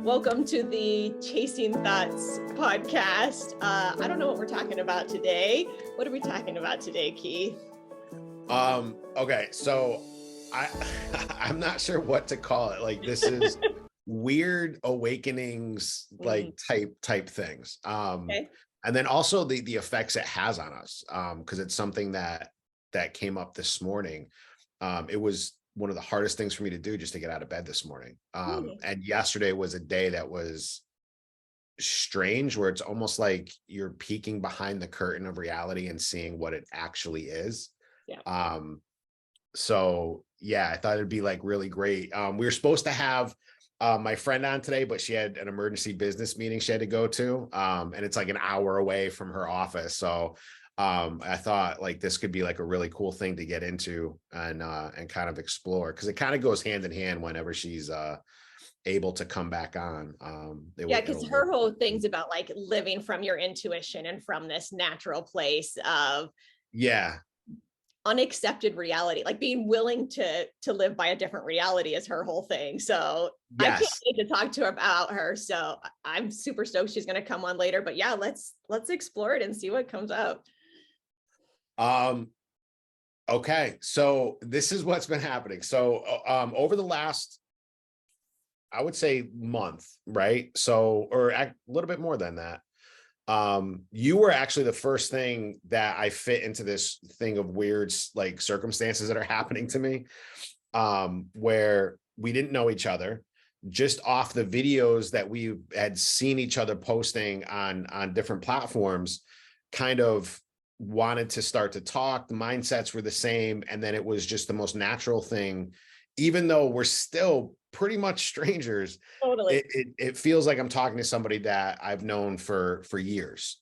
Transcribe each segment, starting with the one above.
Welcome to the Chasing Thoughts podcast. I don't know what we're talking about today. What are we talking about today, Keith? Okay, so I'm not sure what to call it. Like, this is weird awakenings, like type things. Okay. And then also the effects it has on us. Because it's something that came up this morning. It was one of the hardest things for me to do just to get out of bed this morning. And yesterday was a day that was strange, where it's almost like you're peeking behind the curtain of reality and seeing what it actually is. Yeah. So yeah, I thought it'd be like really great. We were supposed to have my friend on today, but she had an emergency business meeting she had to go to. And it's like an hour away from her office. So I thought like this could be like a really cool thing to get into and kind of explore, because it kind of goes hand in hand whenever she's able to come back on. Because her whole thing's about like living from your intuition and from this natural place of unaccepted reality, like being willing to live by a different reality is her whole thing. So I can't wait to talk to her about her. So I'm super stoked she's going to come on later, but yeah, let's explore it and see what comes out. Okay, so this is what's been happening. So over the last, I would say, month, right? So, or a little bit more than that. You were actually the first thing that I fit into this thing of weird, like, circumstances that are happening to me, where we didn't know each other, just off the videos that we had seen each other posting on different platforms, kind of wanted to start to talk. The mindsets were the same. And then it was just the most natural thing, even though we're still pretty much strangers. Totally. It feels like I'm talking to somebody that I've known for years.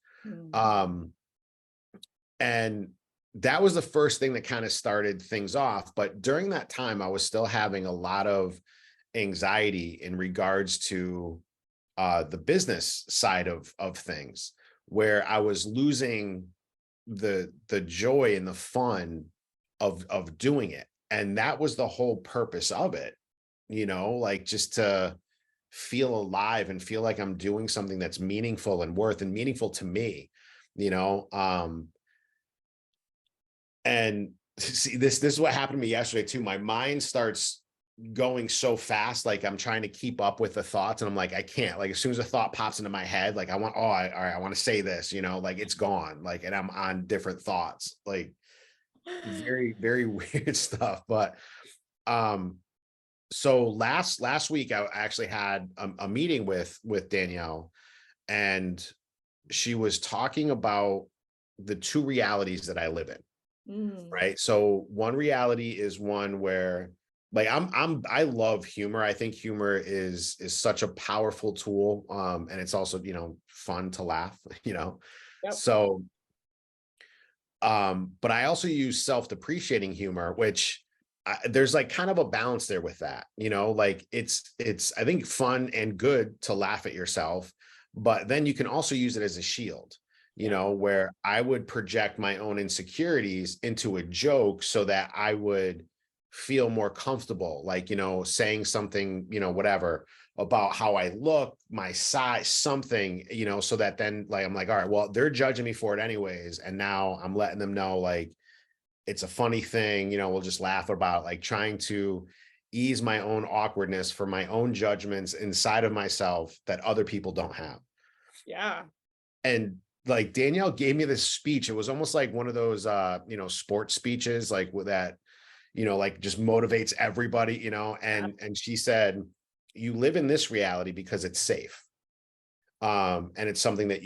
And that was the first thing that kind of started things off. But during that time, I was still having a lot of anxiety in regards to the business side of things, where I was losing the joy and the fun of doing it. And that was the whole purpose of it, like just to feel alive and feel like I'm doing something that's meaningful and meaningful to me, and see, this is what happened to me yesterday too. My mind starts going so fast, like I'm trying to keep up with the thoughts, and I'm like, I can't. Like, as soon as a thought pops into my head, like I want to say this, like it's gone, like, and I'm on different thoughts, like very, very weird stuff. But so last week I actually had a meeting with Danielle, and she was talking about the two realities that I live in. Right. So one reality is one where, like, I love humor. I think humor is such a powerful tool. And it's also, fun to laugh, Yep. So, but I also use self-depreciating humor, which there's like kind of a balance there with that, like it's, I think, fun and good to laugh at yourself, but then you can also use it as a shield, where I would project my own insecurities into a joke so that I would feel more comfortable, like, saying something, whatever, about how I look, my size, something, so that then, like, I'm like, all right, well, they're judging me for it anyways. And now I'm letting them know, like, it's a funny thing, we'll just laugh about it, like trying to ease my own awkwardness for my own judgments inside of myself that other people don't have. Yeah. And like, Danielle gave me this speech. It was almost like one of those, sports speeches, like with that, like just motivates everybody, and she said, you live in this reality because it's safe. And it's something that,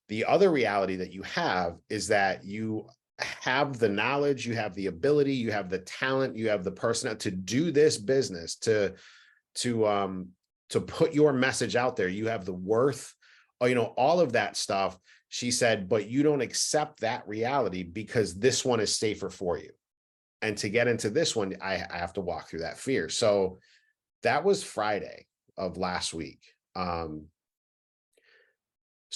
the other reality that you have is that you have the knowledge, you have the ability, you have the talent, you have the personnel to do this business, to put your message out there. You have the worth, all of that stuff. She said, but you don't accept that reality because this one is safer for you. And to get into this one, I have to walk through that fear. So that was Friday of last week. So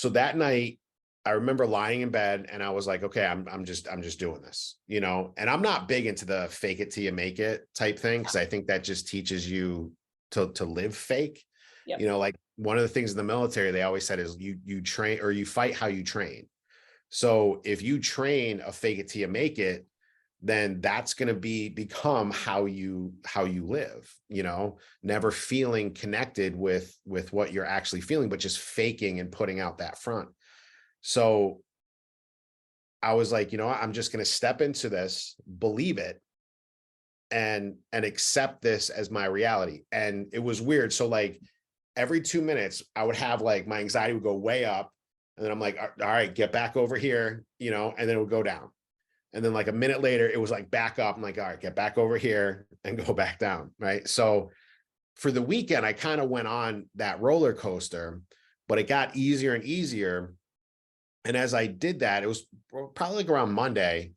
that night, I remember lying in bed and I was like, okay, I'm just doing this, and I'm not big into the fake it till you make it type thing, because I think that just teaches you to live fake. Yep. You know, like one of the things in the military, they always said is you train or you fight how you train. So if you train a fake it till you make it, then that's going to become how you live, you know, never feeling connected with what you're actually feeling, but just faking and putting out that front. So I was like, you know, I'm just going to step into this, believe it, and accept this as my reality. And it was weird. So like every 2 minutes I would have like my anxiety would go way up, and then I'm like, all right, get back over here, you know, and then it would go down. And then like a minute later, it was like back up. I'm like, all right, get back over here and go back down. Right. So for the weekend, I kind of went on that roller coaster, but it got easier and easier. And as I did that, it was probably like around Monday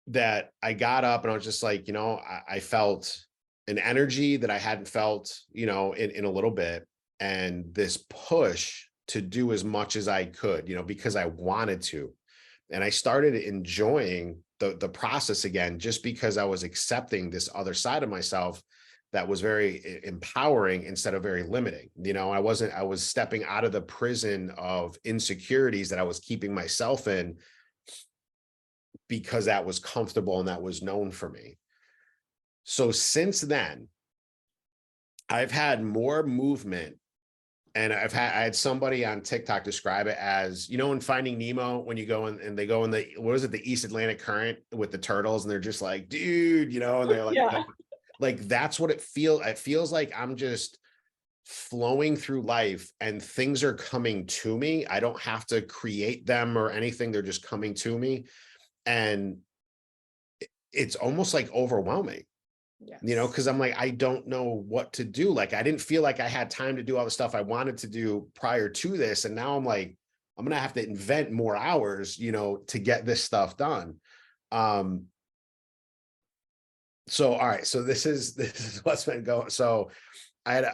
that I got up and I was just like, you know, I felt an energy that I hadn't felt, you know, in a little bit. And this push to do as much as I could, you know, because I wanted to. And I started enjoying the process again, just because I was accepting this other side of myself that was very empowering instead of very limiting. You know, I was stepping out of the prison of insecurities that I was keeping myself in because that was comfortable and that was known for me. So since then, I've had more movement. And I had somebody on TikTok describe it as, you know, in Finding Nemo, when you go in and they go in the, what is it, the East Atlantic Current with the turtles, and they're just like, dude, you know, and they're like, Yeah. like that's what it feels like. I'm just flowing through life and things are coming to me. I don't have to create them or anything. They're just coming to me. And it's almost like overwhelming. Yes. You know, because I'm like, I don't know what to do. Like, I didn't feel like I had time to do all the stuff I wanted to do prior to this. And now I'm like, I'm going to have to invent more hours, you know, to get this stuff done. So, all right. So this is what's been going. So I had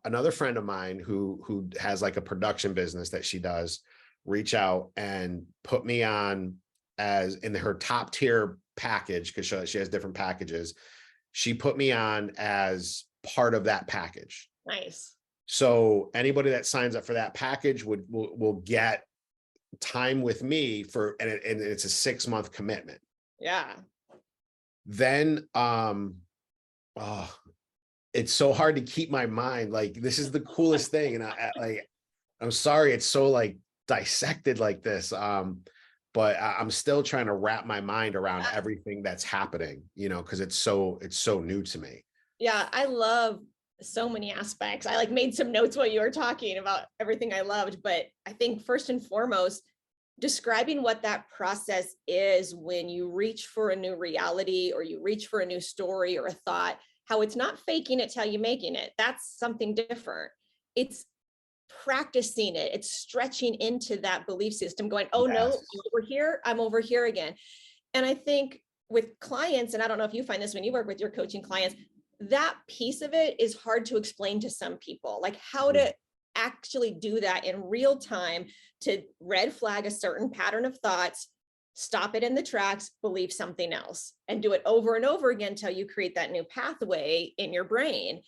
another friend of mine who has like a production business that she does reach out and put me on as in her top tier package, because she has different packages. She put me on as part of that package. Nice. So anybody that signs up for that package will get time with me for, and it's a 6-month commitment. Yeah. Then, it's so hard to keep my mind. Like, this is the coolest thing. And I'm sorry, it's so like dissected like this. But I'm still trying to wrap my mind around everything that's happening, you know, because it's so new to me. Yeah, I love so many aspects. I like made some notes while you were talking about everything I loved, but I think first and foremost, describing what that process is when you reach for a new reality or you reach for a new story or a thought, how it's not faking it till you making it. That's something different. It's practicing it. It's stretching into that belief system, going, oh no, I'm over here, I'm over here again. And I think with clients, and I don't know if you find this when you work with your coaching clients, that piece of it is hard to explain to some people, like how to actually do that in real time, to red flag a certain pattern of thoughts, stop it in the tracks, believe something else, and do it over and over again until you create that new pathway in your brain.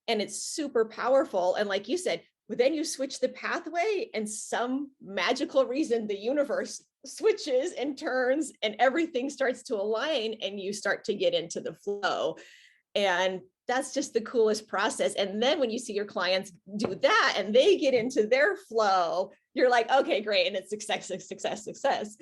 And it's super powerful. And like you said, but then you switch the pathway and some magical reason the universe switches and turns and everything starts to align and you start to get into the flow. And that's just the coolest process. And then when you see your clients do that and they get into their flow, you're like, okay, great. And it's success, success, success.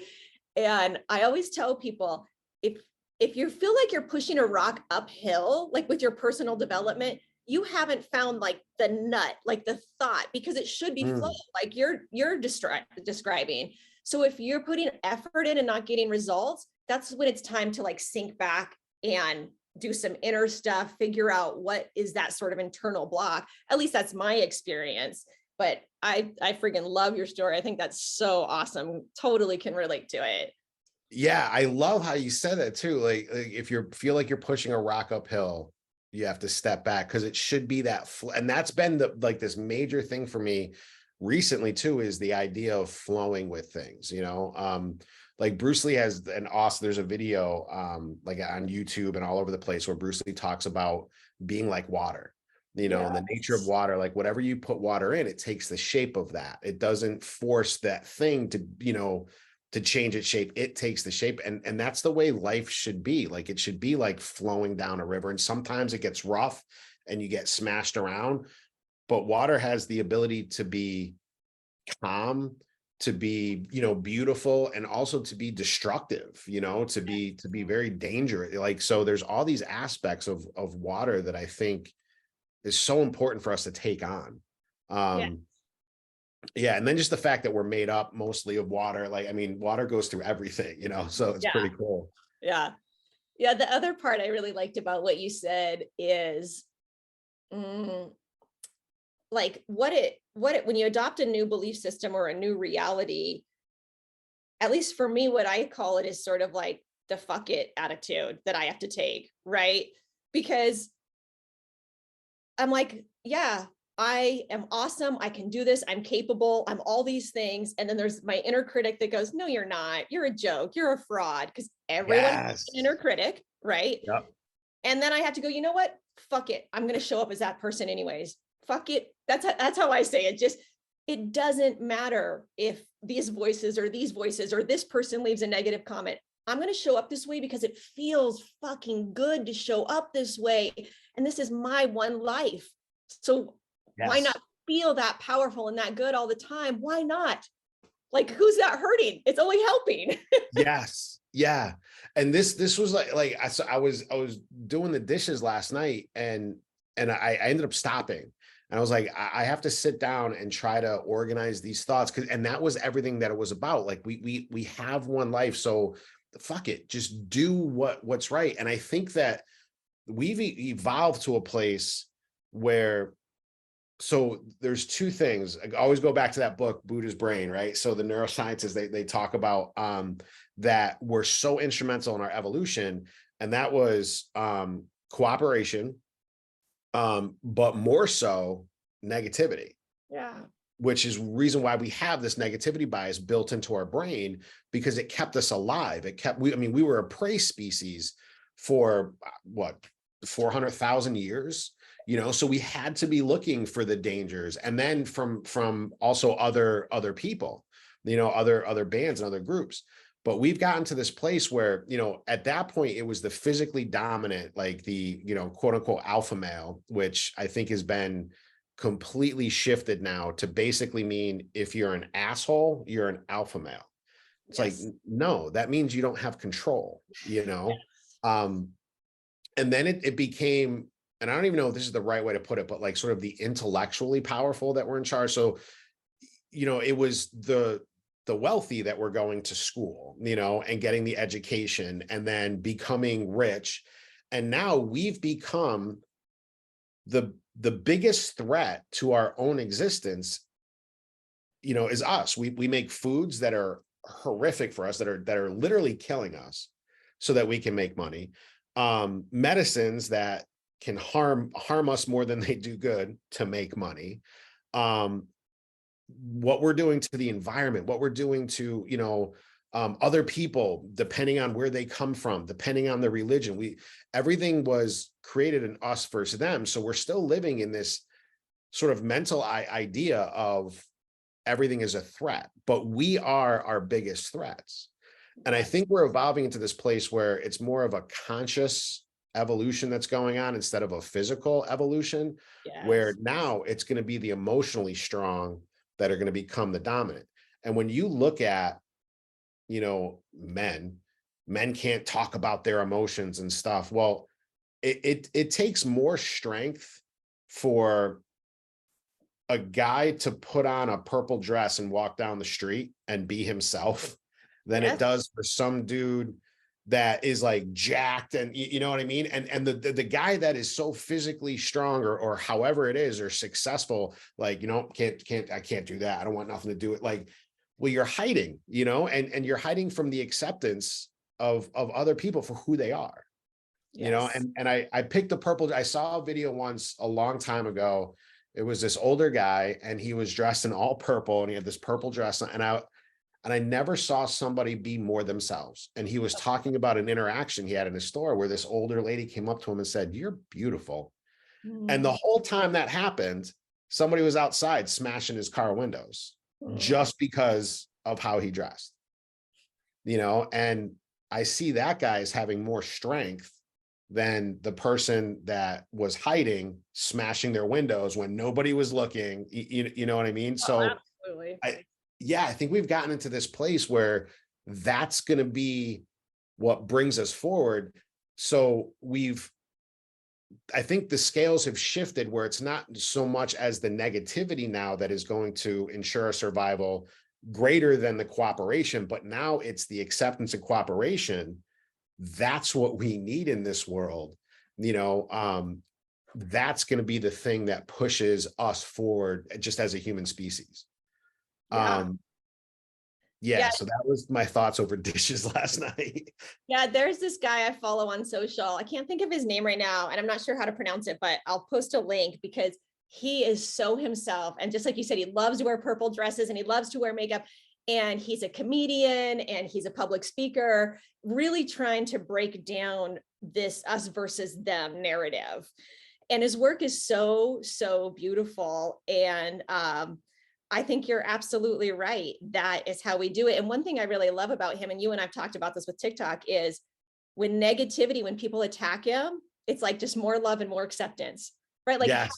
And I always tell people, if you feel like you're pushing a rock uphill, like with your personal development, you haven't found like the nut, like the thought, because it should be flow, like you're describing. So if you're putting effort in and not getting results, that's when it's time to like sink back and do some inner stuff, figure out what is that sort of internal block. At least that's my experience. But I freaking love your story. I think that's so awesome. Totally can relate to it. Yeah, I love how you said that too. Like if you feel like you're pushing a rock uphill, you have to step back, because it should be that. And that's been this major thing for me recently too, is the idea of flowing with things, you know. Like Bruce Lee has there's a video like on YouTube and all over the place where Bruce Lee talks about being like water. you know, and the nature of water, like whatever you put water in, it takes the shape of that. It doesn't force that thing to, you know, to change its shape. It takes the shape. And that's the way life should be. Like it should be like flowing down a river. And sometimes it gets rough and you get smashed around, but water has the ability to be calm, to be, you know, beautiful, and also to be destructive, you know, to be very dangerous. Like, so there's all these aspects of water that I think is so important for us to take on. Yeah. And then just the fact that we're made up mostly of water. Like, I mean, water goes through everything, you know, so it's pretty cool. Yeah. Yeah. The other part I really liked about what you said is like when you adopt a new belief system or a new reality, at least for me, what I call it is sort of like the fuck it attitude that I have to take, right? Because I'm like, yeah, I am awesome. I can do this. I'm capable. I'm all these things. And then there's my inner critic that goes, no, you're not. You're a joke. You're a fraud. Because everyone has an inner critic, right? Yep. And then I have to go, you know what? Fuck it. I'm going to show up as that person anyways. Fuck it. That's how I say it. Just, it doesn't matter if these voices or this person leaves a negative comment. I'm going to show up this way because it feels fucking good to show up this way. And this is my one life. So why not feel that powerful and that good all the time? Why not? Like, who's that hurting? It's only helping. Yes. Yeah. And this was like I was doing the dishes last night and I ended up stopping. And I was like, I have to sit down and try to organize these thoughts. And that was everything that it was about. Like we have one life. So fuck it, just do what's right. And I think that we've evolved to a place where, so there's two things. I always go back to that book, Buddha's Brain, right? So the neuroscientists, they talk about that were so instrumental in our evolution. And that was cooperation, but more so negativity. Yeah. Which is reason why we have this negativity bias built into our brain, because it kept us alive. We were a prey species for what, 400,000 years, you know, so we had to be looking for the dangers. And then from also other people, you know, other bands and other groups. But we've gotten to this place where, you know, at that point, it was the physically dominant, like the, you know, quote unquote alpha male, which I think has been completely shifted now to basically mean if you're an asshole, you're an alpha male. It's like, no, that means you don't have control, you know? And then it became, and I don't even know if this is the right way to put it, but like sort of the intellectually powerful that were in charge. So, you know, it was the wealthy that were going to school, you know, and getting the education and then becoming rich. And now we've become the biggest threat to our own existence, you know, is us. We make foods that are horrific for us, that are literally killing us so that we can make money. Medicines that can harm us more than they do good to make money. What we're doing to the environment, what we're doing to, you know, other people, depending on where they come from, depending on the religion, everything was created in us versus them. So we're still living in this sort of mental idea of everything is a threat, but we are our biggest threats. And I think we're evolving into this place where it's more of a conscious evolution that's going on instead of a physical evolution, where now it's going to be the emotionally strong that are going to become the dominant. And when you look at, you know, men can't talk about their emotions and stuff. Well, it takes more strength for a guy to put on a purple dress and walk down the street and be himself than it does for some dude that is like jacked, and you know what I mean? And the guy that is so physically strong or however it is, or successful, like, you know, I can't do that. I don't want nothing to do it. Like, well, you're hiding, you know, and you're hiding from the acceptance of other people for who they are, you know? And I picked the purple. I saw a video once a long time ago. It was this older guy and he was dressed in all purple and he had this purple dress on, and I never saw somebody be more themselves. And he was talking about an interaction he had in his store where this older lady came up to him and said, "You're beautiful." And the whole time that happened, somebody was outside smashing his car windows just because of how he dressed, and I see that guy as having more strength than the person that was hiding, smashing their windows when nobody was looking. You know what I mean? So absolutely. I think we've gotten into this place where that's going to be what brings us forward. So I think the scales have shifted where it's not so much as the negativity now that is going to ensure our survival greater than the cooperation, but now it's the acceptance and cooperation. That's what we need in this world. That's going to be the thing that pushes us forward just as a human species. So that was my thoughts over dishes last night. Yeah, there's this guy I follow on social. I can't think of his name right now, and I'm not sure how to pronounce it, but I'll post a link because he is so himself. And just like you said, he loves to wear purple dresses and he loves to wear makeup. And he's a comedian and he's a public speaker, really trying to break down this us versus them narrative. And his work is so, so beautiful. And I think you're absolutely right. That is how we do it. And one thing I really love about him, and you and I've talked about this with TikTok, is when people attack him, it's like just more love and more acceptance, right? Like, yes.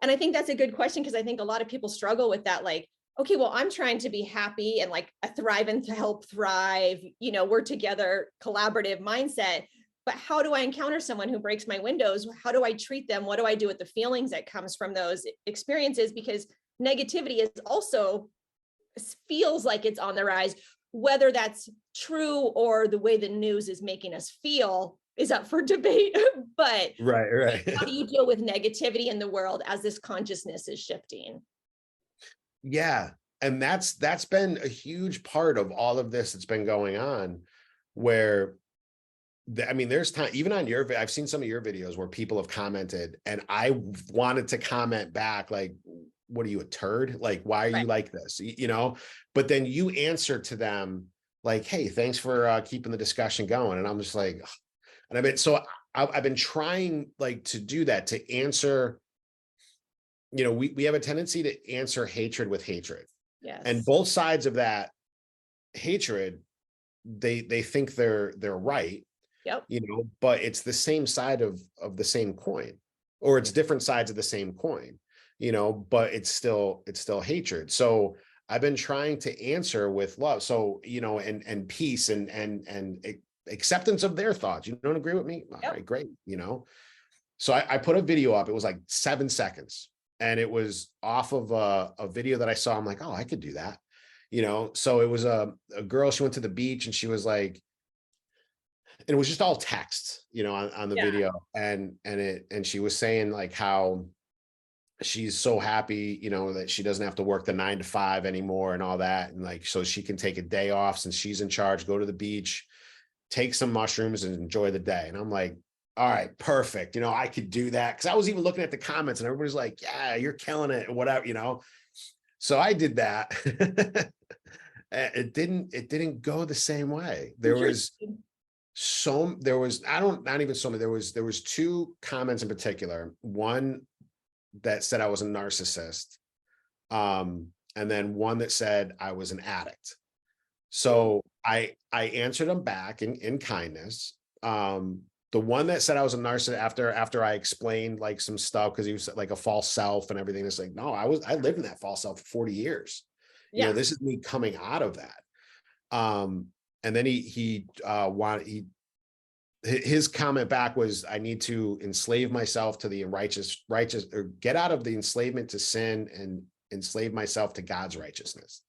And I think that's a good question, because I think a lot of people struggle with that. Like, okay, well, I'm trying to be happy and like thrive and to help thrive, we're together, collaborative mindset. But how do I encounter someone who breaks my windows? How do I treat them? What do I do with the feelings that comes from those experiences? Because negativity is also feels like it's on the rise, whether that's true or the way the news is making us feel is up for debate. But right. How do you deal with negativity in the world as this consciousness is shifting? Yeah. And that's been a huge part of all of this that's been going on, where there's time, even on I've seen some of your videos where people have commented and I wanted to comment back, like, what are you, a turd? Like, why are you like this? But then you answer to them like, hey, thanks for keeping the discussion going. And I'm just like, ugh. I've been trying like to do that, to answer, we have a tendency to answer hatred with hatred. Yes. And both sides of that hatred, they think they're right. Yep. But it's the same side of the same coin, or it's different sides of the same coin, but it's still hatred. So I've been trying to answer with love. So, and peace and acceptance of their thoughts. You don't agree with me? All right, great. So I put a video up. It was like 7 seconds. And it was off of a video that I saw. I'm like, oh, I could do that. So it was a girl, she went to the beach and she was like, and it was just all text, on the video. And she was saying like how she's so happy, that she doesn't have to work the 9 to 5 anymore and all that. And like, so she can take a day off since she's in charge, go to the beach, take some mushrooms and enjoy the day. And I'm like, all right, perfect. I could do that. Cause I was even looking at the comments and everybody's like, yeah, you're killing it or whatever, So I did that. It didn't go the same way. There was 2 comments in particular. One that said I was a narcissist. And then one that said I was an addict. So I answered them back in kindness. The one that said I was a narcissist, after I explained like some stuff, because he was like a false self and everything, it's like, no, I lived in that false self for 40 years. This is me coming out of that. And then his comment back was, I need to enslave myself to the righteous, or get out of the enslavement to sin and enslave myself to God's righteousness.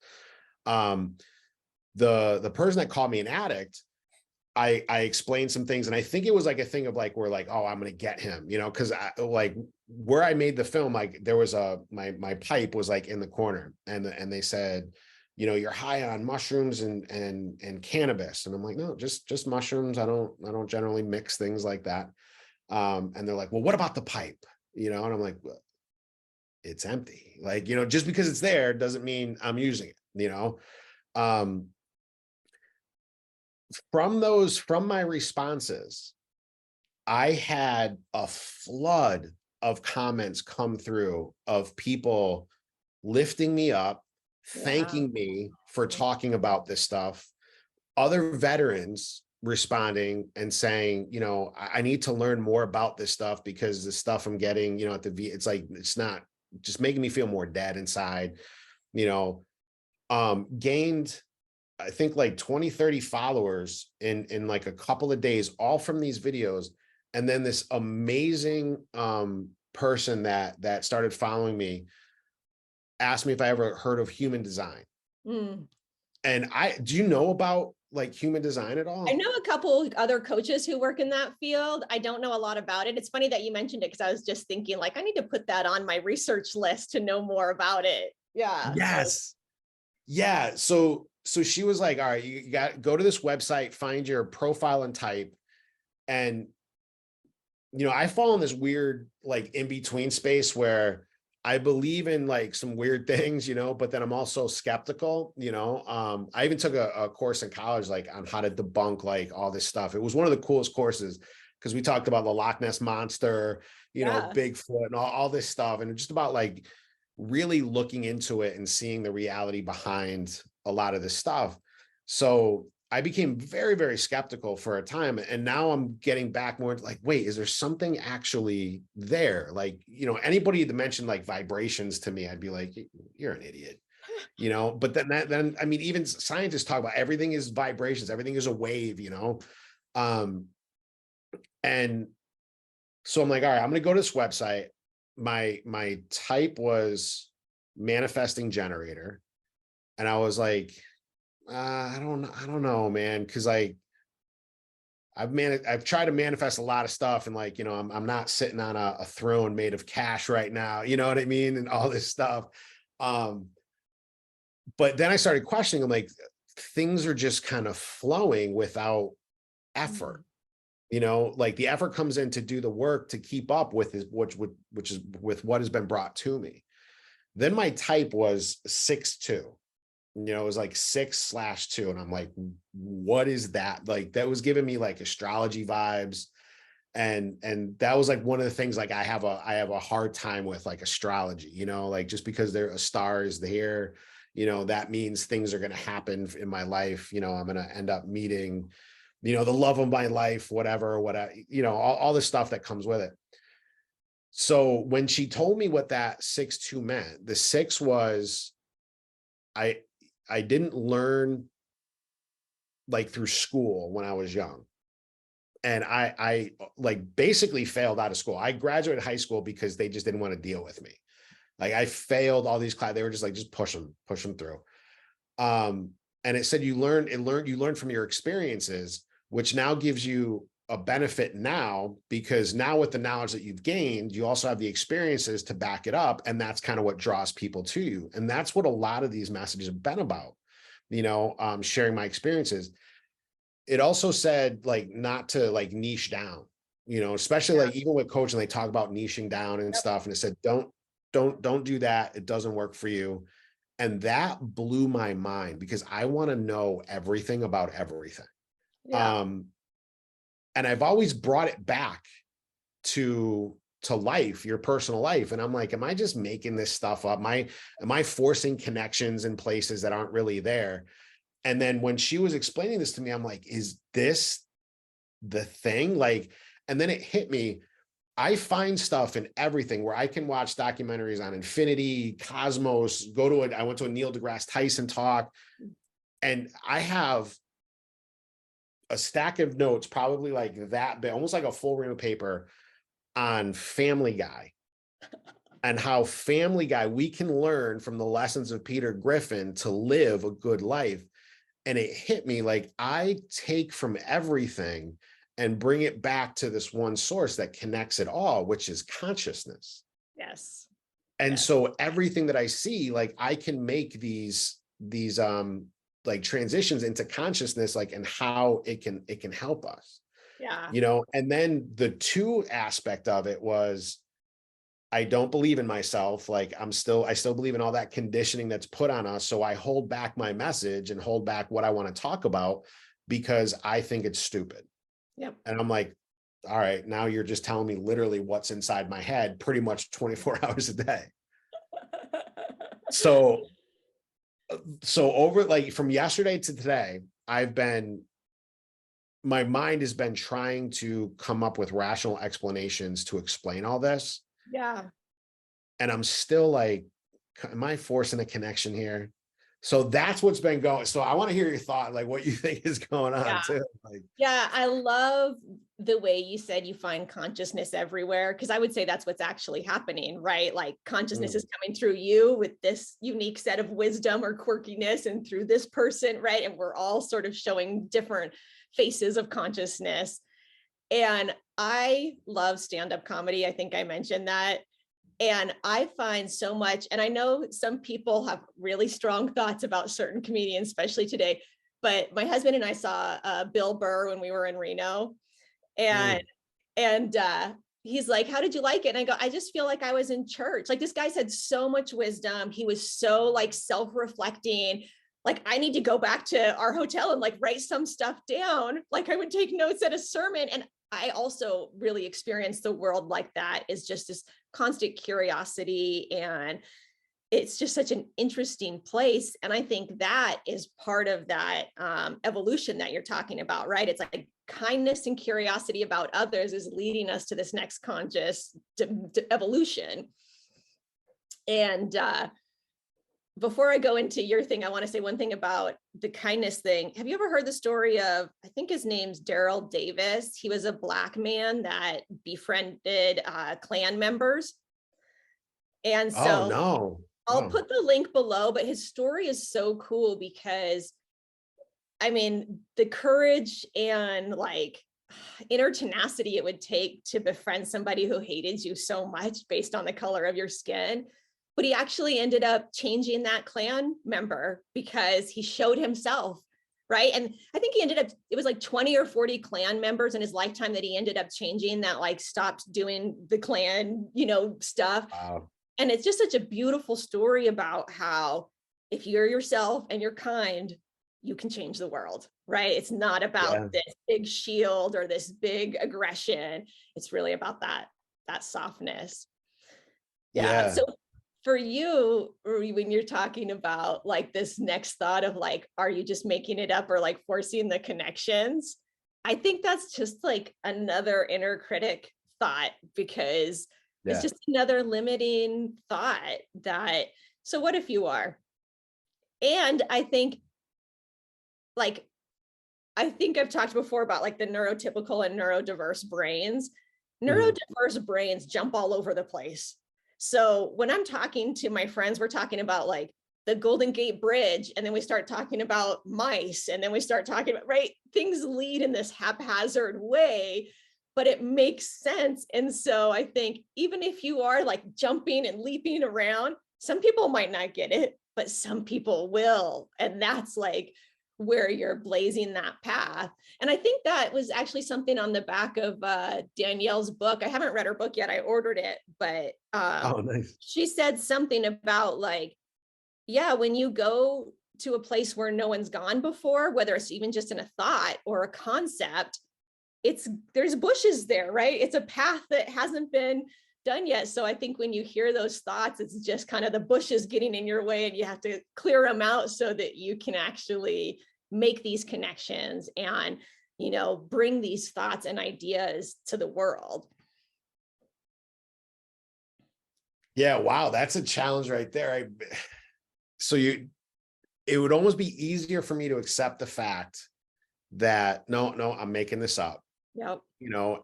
The person that called me an addict, I explained some things, and I think it was like a thing of like, we're like, oh, I'm going to get him, because like where I made the film, like there was my pipe was like in the corner, and they said, you're high on mushrooms and cannabis. And I'm like, no, just mushrooms. I don't generally mix things like that. And they're like, well, what about the pipe? And I'm like, well, it's empty. Like, just because it's there doesn't mean I'm using it, from my responses, I had a flood of comments come through of people lifting me up, thanking me for talking about this stuff, other veterans responding and saying, you know, I need to learn more about this stuff because the stuff I'm getting, you know, at the V, it's like, it's not just making me feel more dead inside, you know. Gained, I think, like 20, 30 followers in like a couple of days, all from these videos. And then this amazing person that started following me asked me if I ever heard of human design. And do you know about like human design at all? I know a couple other coaches who work in that field. I don't know a lot about it. It's funny that you mentioned it because I was just thinking like, I need to put that on my research list to know more about it. Yeah. Yes. Yeah. So she was like, all right, you got to go to this website, find your profile and type. And, you know, I fall in this weird, like in between space where I believe in like some weird things, you know, but then I'm also skeptical, you know. I even took a course in college, like on how to debunk like all this stuff. It was one of the coolest courses because we talked about the Loch Ness Monster, you know, Bigfoot and all this stuff. And just about like really looking into it and seeing the reality behind a lot of this stuff. So I became very, very skeptical for a time. And now I'm getting back more like, wait, is there something actually there? Like, you know, anybody that mentioned like vibrations to me, I'd be like, you're an idiot, you know. But then, I mean, even scientists talk about everything is vibrations, everything is a wave, you know. And so I'm like, all right, I'm going to go to this website. My type was manifesting generator. And I was like, I don't know, man. Cause like I've tried to manifest a lot of stuff and like, you know, I'm not sitting on a throne made of cash right now. You know what I mean? And all this stuff. But then I started questioning, I'm like, things are just kind of flowing without effort. You know, like the effort comes in to do the work to keep up with which is with what has been brought to me. Then my type was 6'2". You know, it was like 6/2. And I'm like, what is that? Like, that was giving me like astrology vibes. And that was like one of the things, like I have a hard time with like astrology, you know, like just because a star is there, you know, that means things are going to happen in my life. You know, I'm going to end up meeting, you know, the love of my life, whatever, you know, all the stuff that comes with it. So when she told me what that 6'2" meant, the 6 was, I didn't learn like through school when I was young. And I like basically failed out of school. I graduated high school because they just didn't want to deal with me. Like I failed all these classes. They were just like, just push them through. And it said, you learn from your experiences, which now gives you a benefit now, because now with the knowledge that you've gained, you also have the experiences to back it up. And that's kind of what draws people to you. And that's what a lot of these messages have been about, you know, sharing my experiences. It also said like not to like niche down, you know, especially like even with coaching, they talk about niching down and stuff. And it said, don't do that. It doesn't work for you. And that blew my mind because I want to know everything about everything. And I've always brought it back to life, your personal life. And I'm like, am I just making this stuff up? Am I forcing connections in places that aren't really there? And then when she was explaining this to me, I'm like, is this the thing? Like, and then it hit me. I find stuff in everything where I can watch documentaries on infinity, cosmos, I went to a Neil deGrasse Tyson talk, and I have a stack of notes, probably like that big, almost like a full ream of paper on Family Guy and how Family Guy, we can learn from the lessons of Peter Griffin to live a good life. And it hit me like I take from everything and bring it back to this one source that connects it all, which is consciousness. Yes. And so everything that I see, like I can make these like transitions into consciousness, like, and how it can help us. Yeah. You know, and then the 2 aspect of it was, I don't believe in myself. Like I still believe in all that conditioning that's put on us. So I hold back my message and hold back what I want to talk about because I think it's stupid. Yep. And I'm like, all right, now you're just telling me literally what's inside my head pretty much 24 hours a day. So over, like, from yesterday to today, my mind has been trying to come up with rational explanations to explain all this. Yeah. And I'm still like, am I forcing a connection here? So that's what's been going. So I want to hear your thought, like what you think is going on too. Like, yeah, I love the way you said you find consciousness everywhere, because I would say that's what's actually happening, right? Like consciousness is coming through you with this unique set of wisdom or quirkiness, and through this person, right? And we're all sort of showing different faces of consciousness. And I love stand-up comedy. I think I mentioned that. And I find so much, and I know some people have really strong thoughts about certain comedians, especially today, but my husband and I saw Bill Burr when we were in Reno, and he's like, "How did you like it?" And I go, "I just feel like I was in church." Like, this guy said so much wisdom. He was so like self-reflecting. Like, I need to go back to our hotel and like write some stuff down. Like, I would take notes at a sermon. And I also really experienced the world like that, is just this constant curiosity, and it's just such an interesting place. And I think that is part of that evolution that you're talking about, right? It's like kindness and curiosity about others is leading us to this next conscious evolution. And before I go into your thing, I want to say one thing about the kindness thing. Have you ever heard the story of, I think his name's Daryl Davis? He was a Black man that befriended Klan members. And so no. I'll put the link below, but his story is so cool because, I mean, the courage and like inner tenacity it would take to befriend somebody who hated you so much based on the color of your skin. But he actually ended up changing that Klan member because he showed himself, right? And I think he ended up, it was like 20 or 40 Klan members in his lifetime that he ended up changing, that like stopped doing the Klan, stuff. Wow. And it's just such a beautiful story about how if you're yourself and you're kind, you can change the world, right? It's not about this big shield or this big aggression. It's really about that softness. Yeah. So for you, when you're talking about like this next thought of like, are you just making it up or like forcing the connections? I think that's just like another inner critic thought, because it's just another limiting thought that, so what if you are? And I think I've talked before about like the neurotypical and neurodiverse brains. Neurodiverse brains jump all over the place. So when I'm talking to my friends, we're talking about like the Golden Gate Bridge, and then we start talking about mice, and then we start talking about, right? Things lead in this haphazard way, but it makes sense. And so I think even if you are like jumping and leaping around, some people might not get it, but some people will. And that's like where you're blazing that path. And I think that was actually something on the back of Danielle's book. I haven't read her book yet. I ordered it, but nice. She said something about like, yeah, when you go to a place where no one's gone before, whether it's even just in a thought or a concept, there's bushes there, right? It's a path that hasn't been done yet. So I think when you hear those thoughts, it's just kind of the bushes getting in your way, and you have to clear them out so that you can actually make these connections and, bring these thoughts and ideas to the world. Yeah. Wow. That's a challenge right there. It would almost be easier for me to accept the fact that no, I'm making this up. Yep.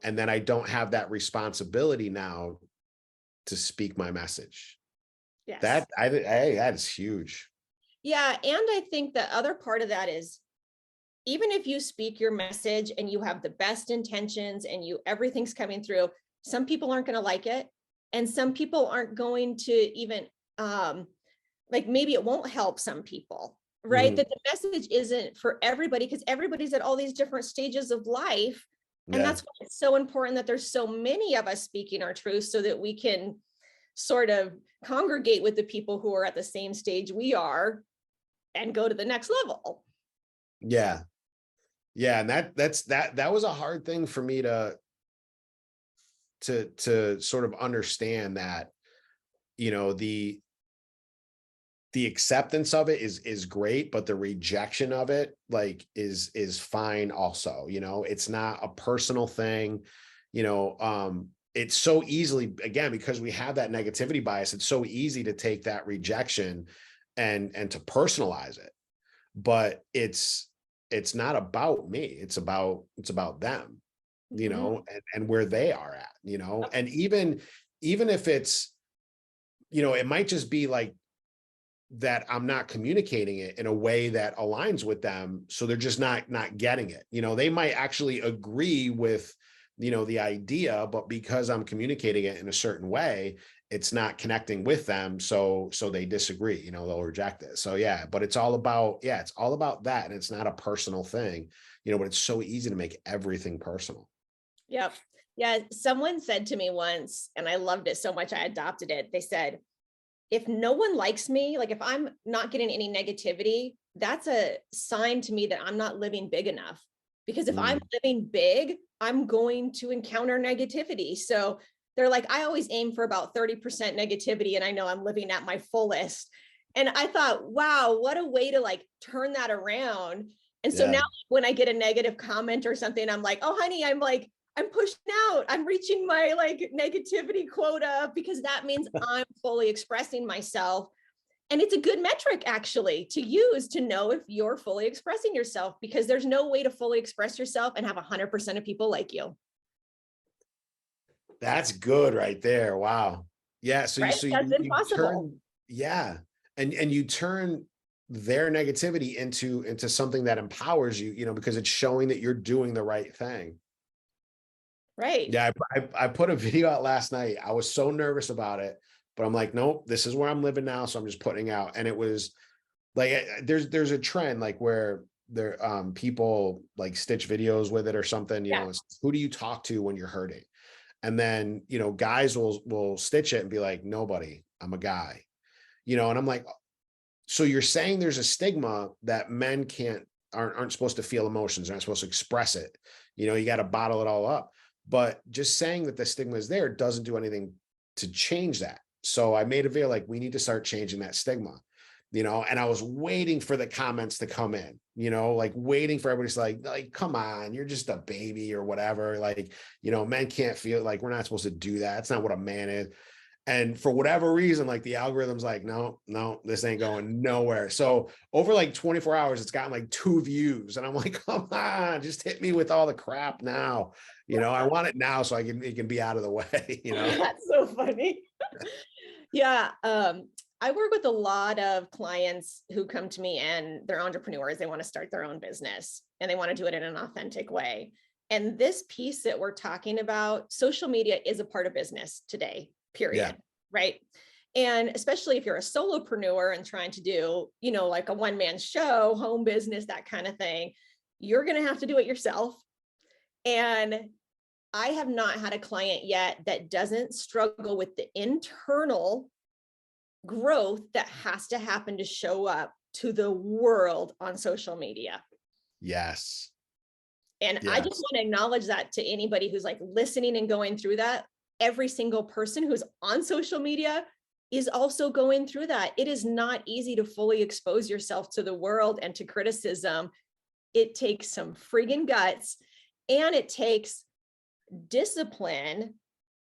And then I don't have that responsibility now to speak my message. Yes. That is huge. Yeah. And I think the other part of that is, even if you speak your message and you have the best intentions and everything's coming through, some people aren't going to like it. And some people aren't going to even, maybe it won't help some people, right? That the message isn't for everybody, because everybody's at all these different stages of life. And that's why it's so important that there's so many of us speaking our truth, so that we can sort of congregate with the people who are at the same stage we are and go to the next level. Yeah. And that was a hard thing for me to to sort of understand that, you know, the acceptance of it is great, but the rejection of it like is fine also. You know, it's not a personal thing, you know. It's so easily, again, because we have that negativity bias, it's so easy to take that rejection and to personalize it. But it's not about me, it's about them, you know, and where they are at, you know. And even if it's, you know, it might just be like that I'm not communicating it in a way that aligns with them, so they're just not getting it. You know, they might actually agree with, you know, the idea, but because I'm communicating it in a certain way, it's not connecting with them, so they disagree, you know, they'll reject it. So yeah, but it's all about that, and it's not a personal thing, you know. But it's so easy to make everything personal. Yep. Yeah, someone said to me once, and I loved it so much I adopted it. They said, if no one likes me, like if I'm not getting any negativity, that's a sign to me that I'm not living big enough. Because if I'm living big, I'm going to encounter negativity. So they're like, I always aim for about 30% negativity, and I know I'm living at my fullest. And I thought, wow, what a way to like turn that around. And so now when I get a negative comment or something, I'm like, oh, honey, I'm pushing out. I'm reaching my like negativity quota, because that means I'm fully expressing myself. And it's a good metric actually to use to know if you're fully expressing yourself, because there's no way to fully express yourself and have 100% of people like you. That's good right there. Wow. Yeah. Right? That's impossible. And you turn their negativity into something that empowers you, you know, because it's showing that you're doing the right thing. Right. Yeah, I put a video out last night. I was so nervous about it, but I'm like, nope, this is where I'm living now, so I'm just putting out. And it was like, there's a trend like where there people like stitch videos with it or something. You know, it's, who do you talk to when you're hurting? And then, you know, guys will stitch it and be like, nobody, I'm a guy, you know. And I'm like, so you're saying there's a stigma that men aren't supposed to feel emotions, aren't supposed to express it. You know, you got to bottle it all up. But just saying that the stigma is there doesn't do anything to change that. So I made a video like, we need to start changing that stigma, you know. And I was waiting for the comments to come in, you know, like waiting for everybody's like, come on, you're just a baby or whatever. Like, you know, men can't feel, like, we're not supposed to do that. It's not what a man is. And for whatever reason, like the algorithm's like, no, this ain't going nowhere. So over like 24 hours, it's gotten like 2 views. And I'm like, come on, just hit me with all the crap now. You know, I want it now so it can be out of the way, you know? That's so funny. Yeah. I work with a lot of clients who come to me and they're entrepreneurs. They want to start their own business and they want to do it in an authentic way. And this piece that we're talking about, social media is a part of business today, period. Yeah. Right. And especially if you're a solopreneur and trying to do, you know, like a one-man show, home business, that kind of thing, you're going to have to do it yourself. And I have not had a client yet that doesn't struggle with the internal growth that has to happen to show up to the world on social media. Yes. And I just want to acknowledge that to anybody who's like listening and going through that. Every single person who's on social media is also going through that. It is not easy to fully expose yourself to the world and to criticism. It takes some friggin' guts, and it takes discipline,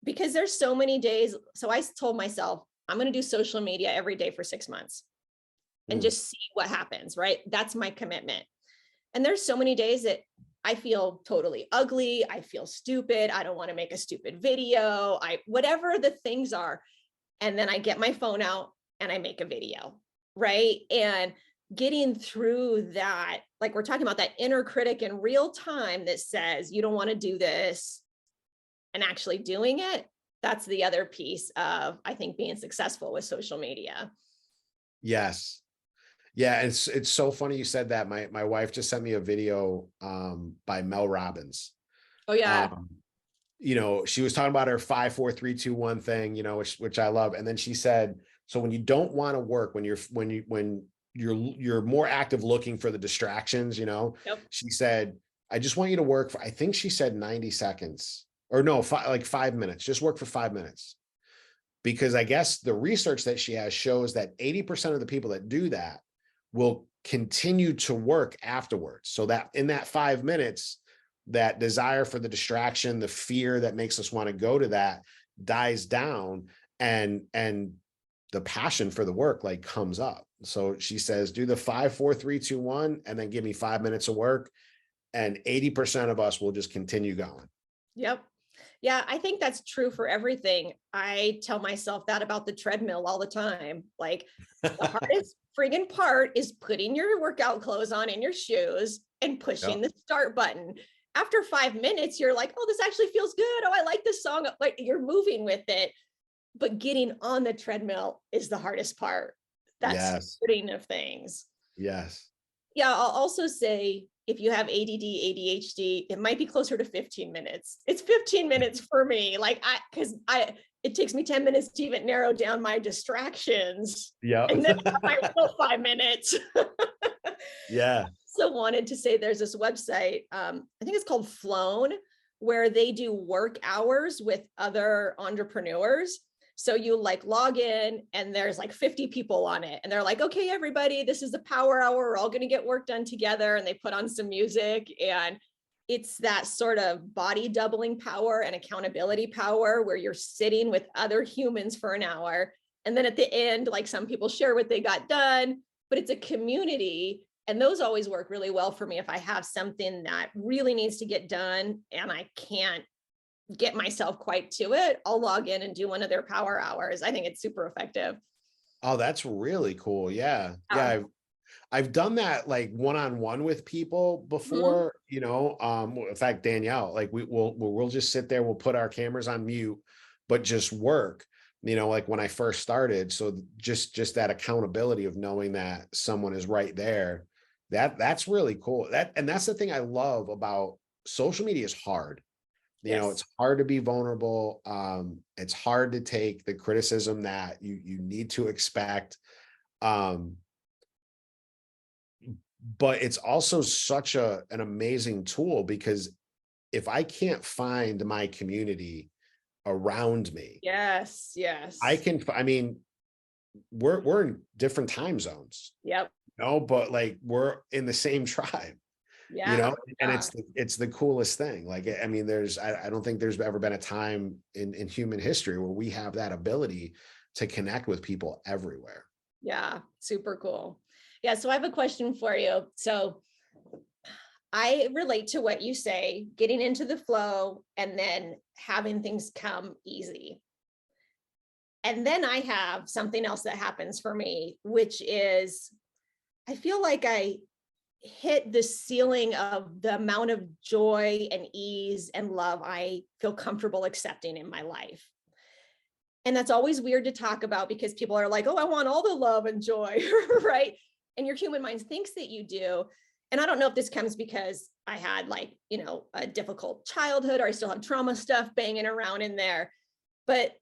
because there's so many days. So I told myself, I'm going to do social media every day for 6 months and just see what happens, right? That's my commitment. And there's so many days that I feel totally ugly. I feel stupid. I don't want to make a stupid video. Whatever the things are. And then I get my phone out and I make a video, right? And getting through that, like we're talking about, that inner critic in real time that says, you don't want to do this, and actually doing it. That's the other piece of, I think, being successful with social media. Yes. Yeah, it's so funny you said that. My wife just sent me a video by Mel Robbins. Oh yeah. You know, she was talking about her 5, 4, 3, 2, 1 thing, you know, which I love. And then she said, so when you don't want to work, when you're more active looking for the distractions, you know, she said, I just want you to work for, I think she said 90 seconds. or no, like 5 minutes, just work for 5 minutes. Because I guess the research that she has shows that 80% of the people that do that will continue to work afterwards. So that in that 5 minutes, that desire for the distraction, the fear that makes us want to go to that dies down, and the passion for the work like comes up. So she says, do the 5, 4, 3, 2, 1, and then give me 5 minutes of work. And 80% of us will just continue going. Yep. Yeah, I think that's true for everything. I tell myself that about the treadmill all the time. Like, the hardest friggin' part is putting your workout clothes on and your shoes and pushing the start button. After 5 minutes, you're like, oh, this actually feels good. Oh, I like this song. Like, you're moving with it. But getting on the treadmill is the hardest part. That's starting of things. Yes. Yeah, I'll also say, if you have ADD, ADHD, it might be closer to 15 minutes. It's 15 minutes for me. Like, it takes me 10 minutes to even narrow down my distractions. Yeah. And then my real 5 minutes. Yeah. So wanted to say there's this website, I think it's called Flown, where they do work hours with other entrepreneurs. So you like log in and there's like 50 people on it. And they're like, okay, everybody, this is the power hour. We're all going to get work done together. And they put on some music, and it's that sort of body doubling power and accountability power where you're sitting with other humans for an hour. And then at the end, like, some people share what they got done, but it's a community. And those always work really well for me. If I have something that really needs to get done and I can't get myself quite to it, I'll log in and do one of their power hours. I think it's super effective. Oh, that's really cool. Yeah. Yeah. I've done that like one-on-one with people before, you know, in fact, Danielle, like we'll just sit there, we'll put our cameras on mute, but just work, you know, like when I first started. So just that accountability of knowing that someone is right there, that's really cool. And that's the thing I love about social media is hard. You know, it's hard to be vulnerable. It's hard to take the criticism that you need to expect. But it's also such an amazing tool, because if I can't find my community around me, I mean, we're in different time zones. Yep. No, but like we're in the same tribe. You know, and it's the coolest thing. Like, I mean, I don't think there's ever been a time in human history where we have that ability to connect with people everywhere. Yeah, super cool. Yeah, so I have a question for you. So I relate to what you say, getting into the flow and then having things come easy. And then I have something else that happens for me, which is I feel like I hit the ceiling of the amount of joy and ease and love I feel comfortable accepting in my life. And that's always weird to talk about, because people are like, oh, I want all the love and joy, right? And your human mind thinks that you do. And I don't know if this comes because I had, like, you know, a difficult childhood, or I still have trauma stuff banging around in there. But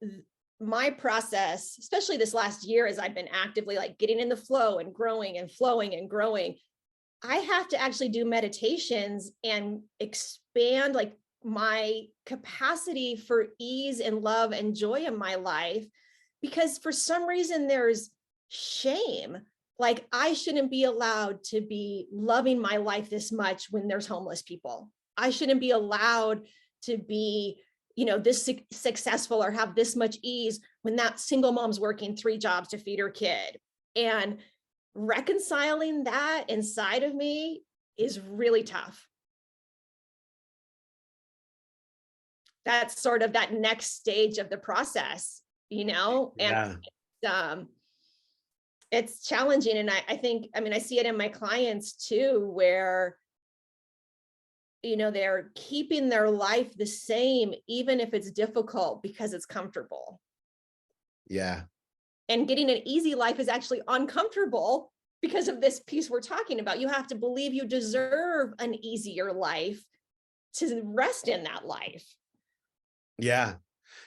my process, especially this last year, as I've been actively like getting in the flow and growing and flowing and growing, I have to actually do meditations and expand like my capacity for ease and love and joy in my life, because for some reason there's shame. Like, I shouldn't be allowed to be loving my life this much when there's homeless people. I shouldn't be allowed to be, you know, this successful or have this much ease when that single mom's working 3 jobs to feed her kid. And reconciling that inside of me is really tough. That's sort of that next stage of the process, you know, and it's challenging. And I think, I mean, I see it in my clients too, where, you know, they're keeping their life the same, even if it's difficult, because it's comfortable. Yeah. And getting an easy life is actually uncomfortable because of this piece we're talking about. You have to believe you deserve an easier life to rest in that life. Yeah.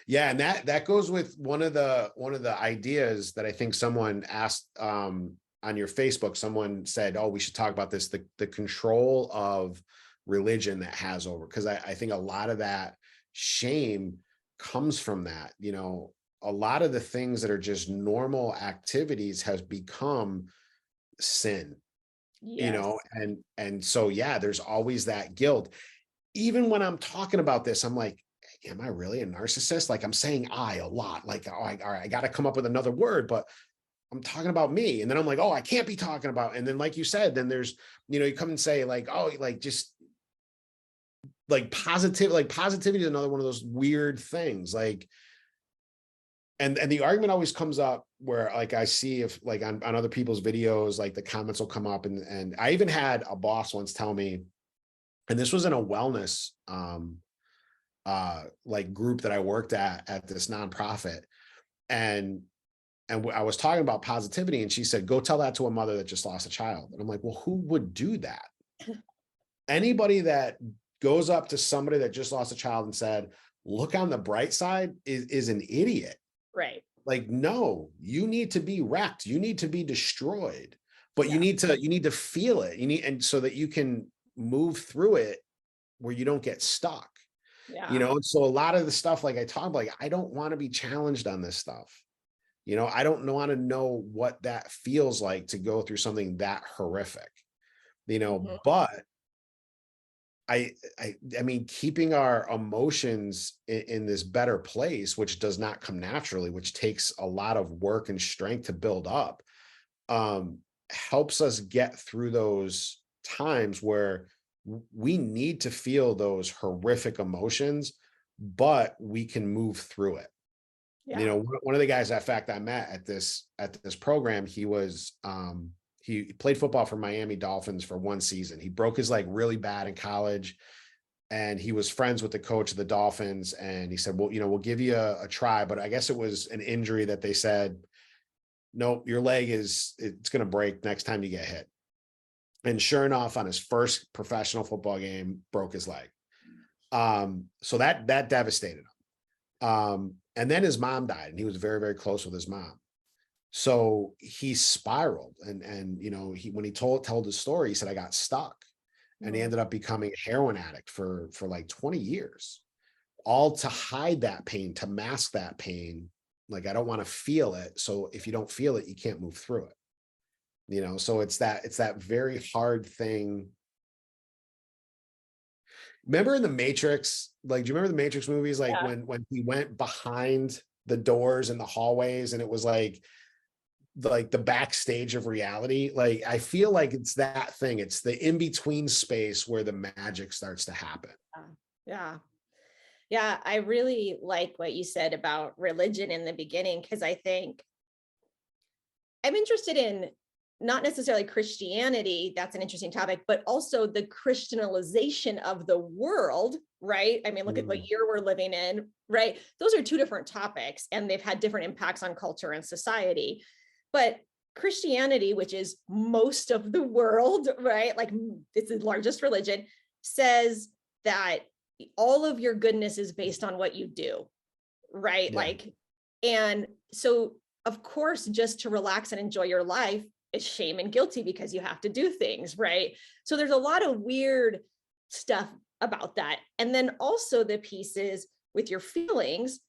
Yeah. And that goes with one of the ideas that I think someone asked on your Facebook. Someone said, oh, we should talk about this, the control of religion that has over, because I think a lot of that shame comes from that. You know, a lot of the things that are just normal activities has become sin, you Yes. know, and so, yeah, there's always that guilt. Even when I'm talking about this, I'm like, am I really a narcissist? Like I'm saying I a lot, like, oh, all right, I got to come up with another word, but I'm talking about me. And then I'm like, oh, I can't be talking about. And then, like you said, then there's, you know, you come and say like, oh, like just like positivity is another one of those weird things. Like, and the argument always comes up where like I see if like on other people's videos, like the comments will come up, and I even had a boss once tell me, and this was in a wellness like group that I worked at this nonprofit. And I was talking about positivity, and she said, go tell that to a mother that just lost a child. And I'm like, well, who would do that? Anybody that goes up to somebody that just lost a child and said, look on the bright side is an idiot. Right. Like, no, you need to be wrecked. You need to be destroyed, but Yeah. you need to feel it. And so that you can move through it where you don't get stuck. Yeah. You know, so a lot of the stuff like I talk about, like, I don't want to be challenged on this stuff. You know, I don't want to know what that feels like to go through something that horrific, you know, but I mean, keeping our emotions in this better place, which does not come naturally, which takes a lot of work and strength to build up, helps us get through those times where we need to feel those horrific emotions, but we can move through it. Yeah. You know, one of the guys, in fact, I met at this program, he played football for Miami Dolphins for one season. He broke his leg really bad in college, and he was friends with the coach of the Dolphins. And he said, well, you know, we'll give you a try, but I guess it was an injury that they said, nope, your leg it's going to break next time you get hit. And sure enough, on his first professional football game, broke his leg. So that devastated him. And then his mom died, and he was very, very close with his mom. So he spiraled, and you know, when he told his story, he said, I got stuck, and he ended up becoming a heroin addict for like 20 years, all to hide that pain, to mask that pain. Like, I don't want to feel it. So if you don't feel it, you can't move through it. You know, so it's that very hard thing. Remember in the Matrix, like, do you remember the Matrix movies? Like when he went behind the doors in the hallways, and it was like the backstage of reality. Like, I feel like it's that thing. It's the in-between space where the magic starts to happen. Yeah. Yeah. I really like what you said about religion in the beginning, because I think I'm interested in not necessarily Christianity, that's an interesting topic, but also the Christianization of the world, right? I mean, look at what year we're living in, right? Those are two different topics, and they've had different impacts on culture and society. But Christianity, which is most of the world, right? Like, it's the largest religion, says that all of your goodness is based on what you do, right? Yeah. Like, and so of course, just to relax and enjoy your life is shame and guilty, because you have to do things, right? So there's a lot of weird stuff about that. And then also the pieces with your feelings,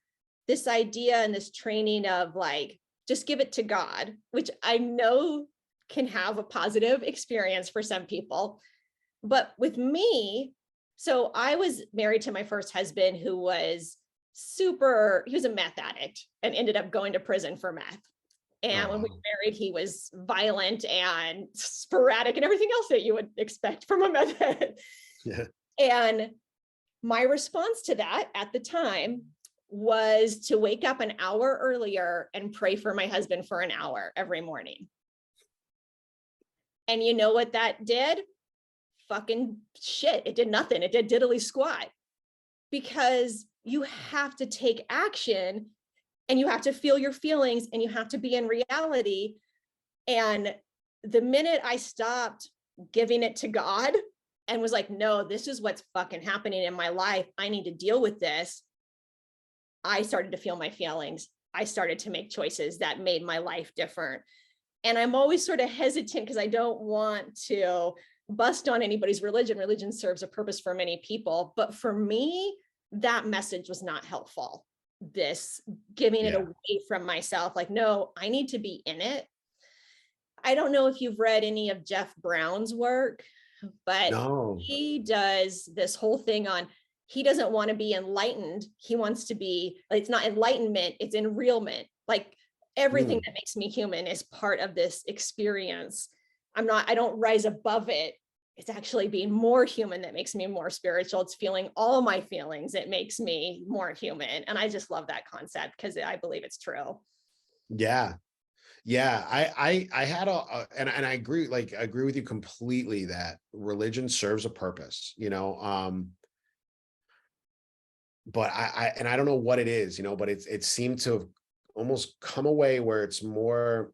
this idea and this training of like, just give it to God, which I know can have a positive experience for some people. But with me, so I was married to my first husband, who was he was a meth addict and ended up going to prison for meth. And when we were married, he was violent and sporadic and everything else that you would expect from a meth head. Yeah. And my response to that at the time was to wake up an hour earlier and pray for my husband for an hour every morning. And you know what that did? Fucking shit. It did nothing. It did diddly squat, because you have to take action, and you have to feel your feelings, and you have to be in reality. And the minute I stopped giving it to God and was like, no, this is what's fucking happening in my life, I need to deal with this, I started to feel my feelings. I started to make choices that made my life different. And I'm always sort of hesitant, because I don't want to bust on anybody's religion. Religion serves a purpose for many people. But for me, that message was not helpful. This giving it away from myself, like, no, I need to be in it. I don't know if you've read any of Jeff Brown's work, but No. he does this whole thing on, he doesn't want to be enlightened. He wants to be, it's not enlightenment, it's enrealment. Like everything that makes me human is part of this experience. I don't rise above it. It's actually being more human that makes me more spiritual. It's feeling all my feelings. It makes me more human. And I just love that concept because I believe it's true. Yeah. Yeah. I had and I agree, like, I agree with you completely that religion serves a purpose, but I don't know what it is, but it seemed to have almost come away where it's more.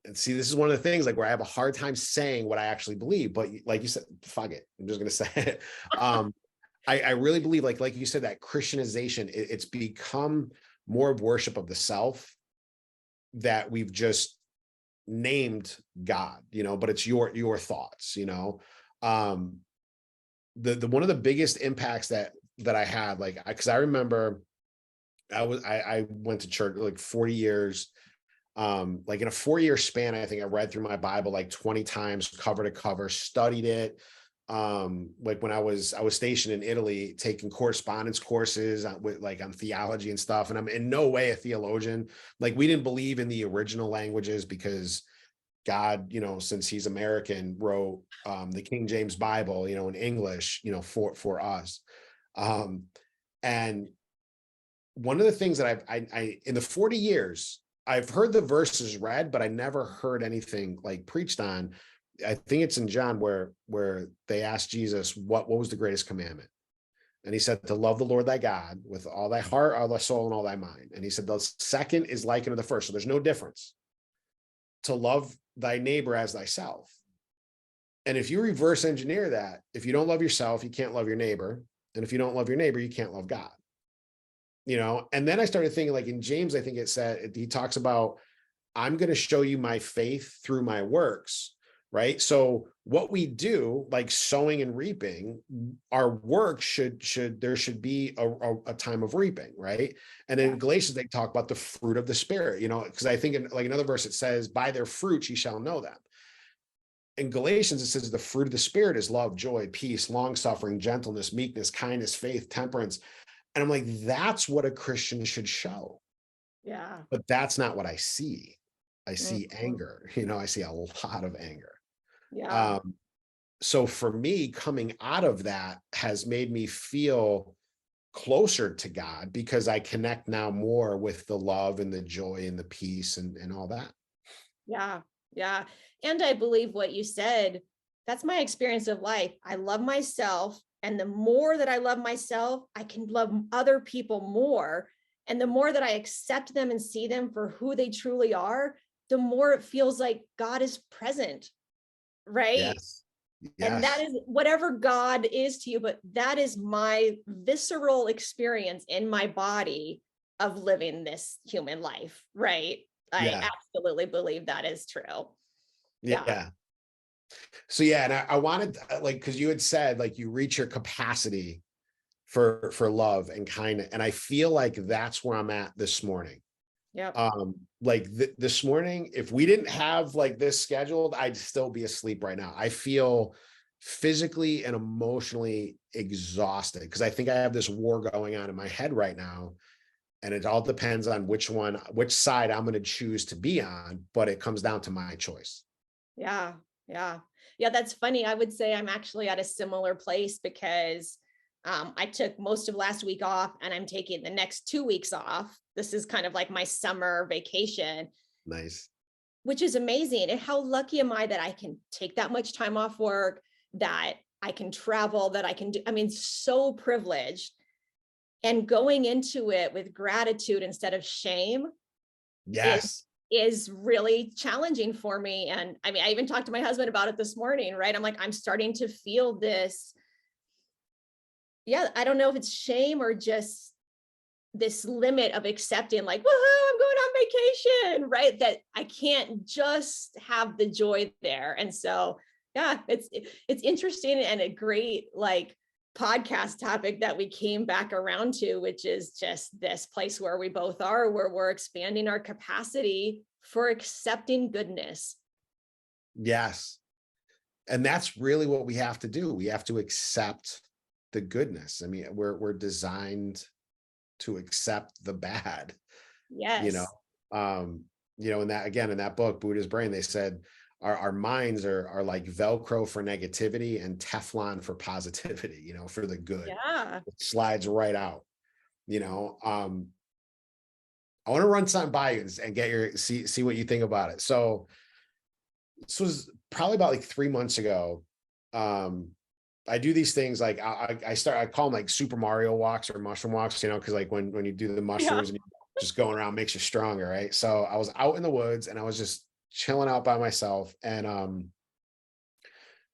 And see, this is one of the things, like, where I have a hard time saying what I actually believe, but like you said, fuck it, I'm just going to say it. I really believe, like you said, that Christianization, it's become more of worship of the self, that we've just named God, but it's your thoughts, the one of the biggest impacts that I had, like, because I remember I went to church like 40 years. Like in a 4-year span, I think I read through my Bible like 20 times, cover to cover, studied it. Like when I was stationed in Italy, taking correspondence courses on theology and stuff. And I'm in no way a theologian. Like, we didn't believe in the original languages because God, since he's American, wrote the King James Bible, in English, for us. And one of the things that I in the 40 years, I've heard the verses read, but I never heard anything like preached on. I think it's in John where they asked Jesus, what was the greatest commandment? And he said, to love the Lord thy God with all thy heart, all thy soul, and all thy mind. And he said, the second is like unto the first. So there's no difference. To love thy neighbor as thyself. And if you reverse engineer that, if you don't love yourself, you can't love your neighbor. And if you don't love your neighbor, you can't love God. And then I started thinking, like in James, I think it said, he talks about, I'm going to show you my faith through my works, right? So what we do, like sowing and reaping, our work there should be a time of reaping, right? And in Galatians, they talk about the fruit of the Spirit, because I think in like another verse, it says, by their fruits ye shall know them. In Galatians, it says the fruit of the Spirit is love, joy, peace, long-suffering, gentleness, meekness, kindness, faith, temperance. And I'm like, that's what a Christian should show. Yeah. But that's not what I see. I see anger, I see a lot of anger. Yeah. So for me, coming out of that has made me feel closer to God, because I connect now more with the love and the joy and the peace and all that. Yeah. Yeah. And I believe what you said, that's my experience of life. I love myself. And the more that I love myself, I can love other people more. And the more that I accept them and see them for who they truly are, the more it feels like God is present. Right. Yes. And that is whatever God is to you, but that is my visceral experience in my body of living this human life. Right. I absolutely believe that is true. Yeah. So and I wanted, like, because you had said, like, you reach your capacity for love and kindness, and I feel like that's where I'm at this morning. Yeah. Like this morning, if we didn't have like this scheduled, I'd still be asleep right now. I feel physically and emotionally exhausted because I think I have this war going on in my head right now. And it all depends on which side I'm going to choose to be on, but it comes down to my choice. Yeah. Yeah. Yeah. That's funny. I would say I'm actually at a similar place because I took most of last week off and I'm taking the next 2 weeks off. This is kind of like my summer vacation. Nice. Which is amazing. And how lucky am I that I can take that much time off work, that I can travel, that I can do, so privileged. And going into it with gratitude instead of shame. Yes. Is really challenging for me. And I even talked to my husband about it this morning, right? I'm like, I'm starting to feel this. Yeah, I don't know if it's shame or just this limit of accepting, like, woohoo, I'm going on vacation, right? That I can't just have the joy there. And so, yeah, it's interesting and a great like podcast topic that we came back around to, which is just this place where we both are, where we're expanding our capacity for accepting goodness. Yes. And that's really what we have to do. We have to accept the goodness. I mean, we're designed to accept the bad. Yes. In that book, Buddha's Brain, they said our minds are like Velcro for negativity and Teflon for positivity, for the good. Yeah. It slides right out. I want to run something by you and get see what you think about it. So this was probably about like 3 months ago. I do these things like I call them like Super Mario walks or mushroom walks, because like when you do the mushrooms and you're just going around makes you stronger, right? So I was out in the woods and I was just chilling out by myself and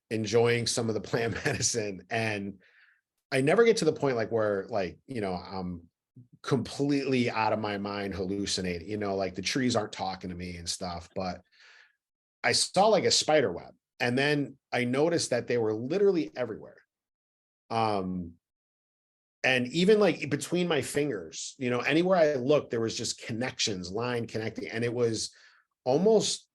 enjoying some of the plant medicine. And I never get to the point like where I'm completely out of my mind hallucinating, like the trees aren't talking to me and stuff, but I saw like a spider web. And then I noticed that they were literally everywhere. And even like between my fingers, anywhere I looked, there was just connections, line connecting. And it was almost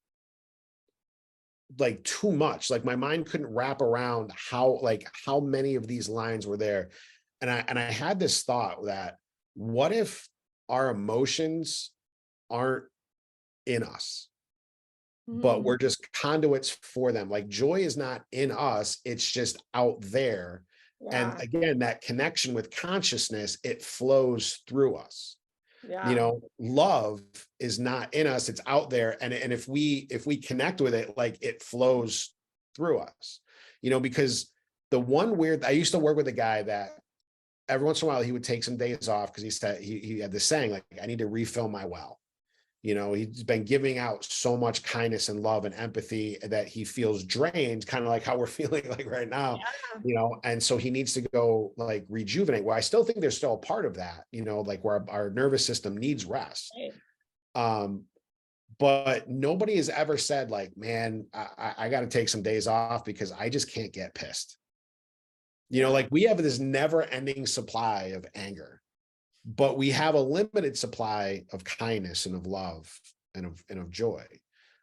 like too much. Like my mind couldn't wrap around how many of these lines were there. And I had this thought that what if our emotions aren't in us, but we're just conduits for them? Like joy is not in us, it's just out there. Yeah. And again, that connection with consciousness, it flows through us. Yeah. Love is not in us, it's out there. And if we connect with it, like it flows through us, because I used to work with a guy that every once in a while he would take some days off because he said he had this saying, like, I need to refill my well. He's been giving out so much kindness and love and empathy that he feels drained, kind of like how we're feeling like right now, and so he needs to go like rejuvenate, where I still think there's still a part of that, like where our nervous system needs rest. Right. But nobody has ever said like, man, I got to take some days off because I just can't get pissed. Like we have this never ending supply of anger, but we have a limited supply of kindness and of love and of joy.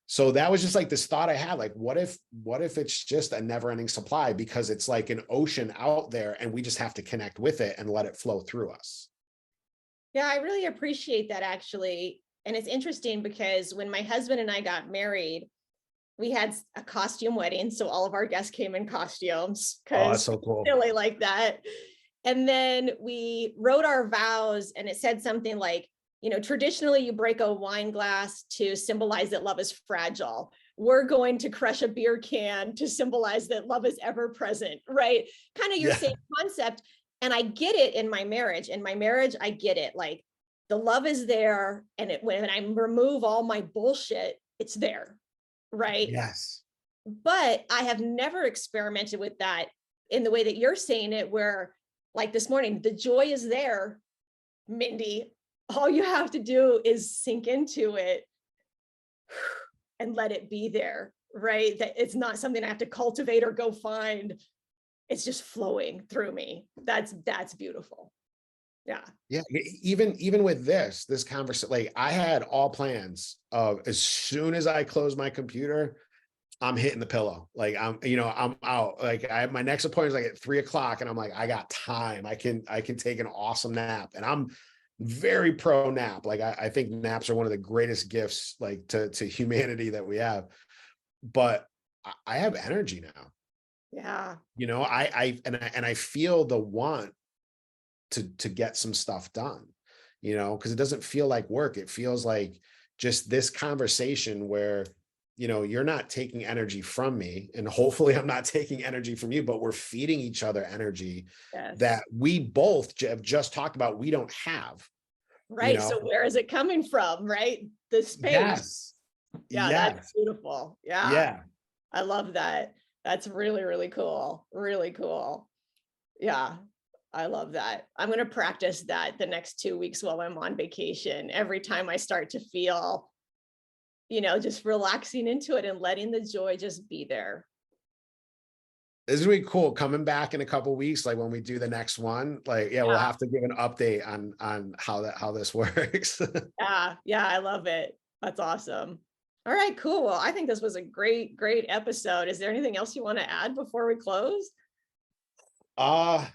So that was just like this thought I had, like, what if it's just a never ending supply, because it's like an ocean out there and we just have to connect with it and let it flow through us. Yeah, I really appreciate that actually. And it's interesting because when my husband and I got married, we had a costume wedding. So all of our guests came in costumes because so cool. Really like that. And then we wrote our vows and it said something like, traditionally you break a wine glass to symbolize that love is fragile. We're going to crush a beer can to symbolize that love is ever present, right? Kind of your same concept. And I get it in my marriage. In my marriage, I get it. Like the love is there. And when I remove all my bullshit, it's there. Right. Yes. But I have never experimented with that in the way that you're saying it, where like this morning, the joy is there, Mindy. All you have to do is sink into it and let it be there, right? That it's not something I have to cultivate or go find. It's just flowing through me. That's beautiful. Yeah. Yeah. Even with this conversation, like I had all plans of as soon as I close my computer, I'm hitting the pillow. Like I'm out. Like my next appointment is like at 3:00 and I'm like, I got time. I can take an awesome nap. And I'm very pro nap. Like I think naps are one of the greatest gifts like to humanity that we have. But I have energy now. Yeah. I feel the want to get some stuff done, because it doesn't feel like work. It feels like just this conversation where, you're not taking energy from me and hopefully I'm not taking energy from you, but we're feeding each other energy that we both have just talked about we don't have. Right. So where is it coming from? Right. The space. Yes. Yeah. Yes. That's beautiful. Yeah. Yeah. I love that. That's really, really cool. Really cool. Yeah. I love that. I'm going to practice that the next 2 weeks while I'm on vacation. Every time I start to feel, just relaxing into it and letting the joy just be there. This is really cool. Coming back in a couple of weeks, like when we do the next one, like, yeah, we'll have to give an update on how this works. Yeah, I love it. That's awesome. All right, cool. Well, I think this was a great episode. Is there anything else you want to add before we close? I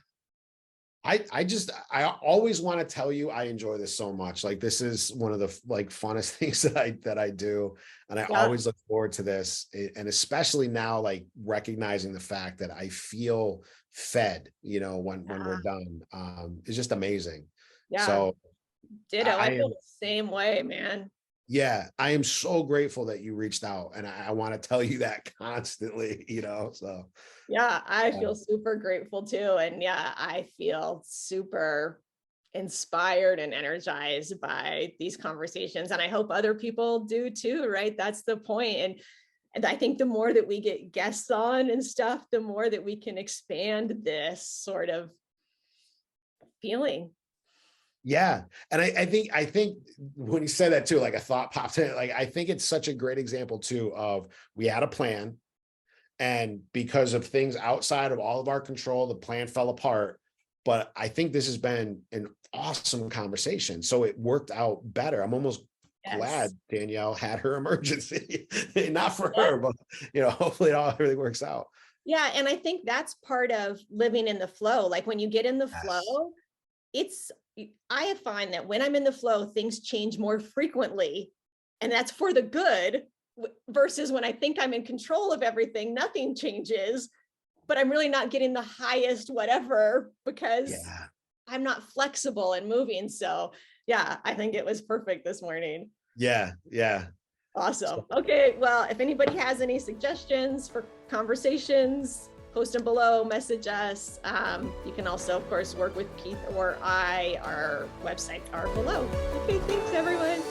always want to tell you I enjoy this so much. Like, this is one of the like funnest things that I do. And I always look forward to this. And especially now, like recognizing the fact that I feel fed, when we're done. It's just amazing. Yeah. So ditto. I feel the same way, man. Yeah, I am so grateful that you reached out, and I want to tell you that constantly, so. Yeah, I feel super grateful too. And yeah, I feel super inspired and energized by these conversations. And I hope other people do too, right? That's the point. And I think the more that we get guests on and stuff, the more that we can expand this sort of feeling. Yeah. And I think when you said that too, like a thought popped in, like, I think it's such a great example too of we had a plan, and because of things outside of all of our control, the plan fell apart. But I think this has been an awesome conversation. So it worked out better. I'm almost glad Danielle had her emergency, not for her, but hopefully everything works out. Yeah. And I think that's part of living in the flow. Like when you get in the flow, I find that when I'm in the flow, things change more frequently, and that's for the good, versus when I think I'm in control of everything, nothing changes, but I'm really not getting the highest whatever because I'm not flexible and moving. So yeah, I think it was perfect this morning. Yeah. Awesome. Okay. Well, if anybody has any suggestions for conversations, post them below, message us. You can also, of course, work with Keith or I. Our websites are below. Okay, thanks, everyone.